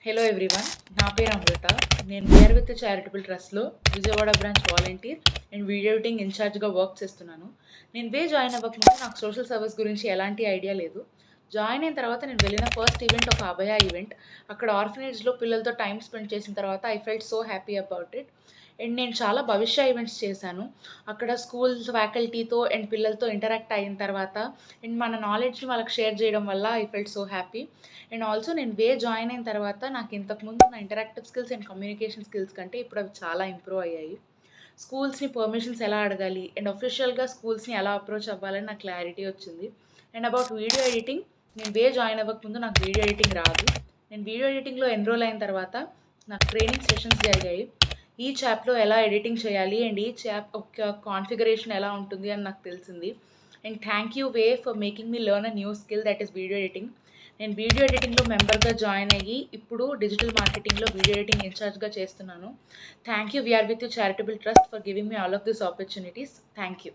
Hello everyone, నా పేరు అమృత. నేను వీఆర్ విత్ చారిటబుల్ ట్రస్ట్లో Vijayawada branch volunteer and video editing ఇన్ఛార్జ్గా వర్క్ చేస్తున్నాను. నేను జాయిన్ అవ్వకముందు నాకు సోషల్ సర్వీస్ గురించి ఎలాంటి ఐడియా లేదు. జాయిన్ అయిన తర్వాత నేను వెళ్ళిన ఫస్ట్ ఈవెంట్ ఒక అభయ ఈవెంట్. అక్కడ ఆర్ఫనేజ్లో పిల్లలతో టైం స్పెండ్ చేసిన తర్వాత I felt so happy about it. And నేను చాలా భవిష్య ఈవెంట్స్ చేశాను. అక్కడ స్కూల్స్ ఫ్యాకల్టీతో అండ్ పిల్లలతో ఇంటరాక్ట్ అయిన తర్వాత అండ్ మన నాలెడ్జ్ని వాళ్ళకి షేర్ చేయడం వల్ల I felt so happy. And also నేను జాయిన్ అయిన తర్వాత నాకు ఇంతకుముందు నా interactive skills and communication skills కంటే ఇప్పుడు అవి చాలా ఇంప్రూవ్ అయ్యాయి. స్కూల్స్ని పర్మిషన్స్ ఎలా అడగాలి అండ్ అఫీషియల్గా స్కూల్స్ని ఎలా అప్రోచ్ అవ్వాలని నాకు క్లారిటీ వచ్చింది. అండ్ అబౌట్ వీడియో ఎడిటింగ్, నేను జాయిన్ అవ్వకముందు నాకు వీడియో ఎడిటింగ్ రాదు. నేను వీడియో ఎడిటింగ్లో ఎన్రోల్ అయిన తర్వాత నాకు ట్రైనింగ్ సెషన్స్ జరిగాయి. ఈచ్ యాప్లో ఎలా ఎడిటింగ్ చేయాలి అండ్ ఈచ్ యాప్ ఒక కాన్ఫిగరేషన్ ఎలా ఉంటుంది అని నాకు తెలిసింది. And thank you way for making me learn a new skill that is video editing. నేను వీడియో ఎడిటింగ్లో మెంబర్గా జాయిన్ అయ్యి ఇప్పుడు డిజిటల్ మార్కెటింగ్లో వీడియో ఎడిటింగ్ ఇన్ఛార్జ్గా చేస్తున్నాను. Thank you we are with you charitable trust for giving me all of this opportunities. Thank you.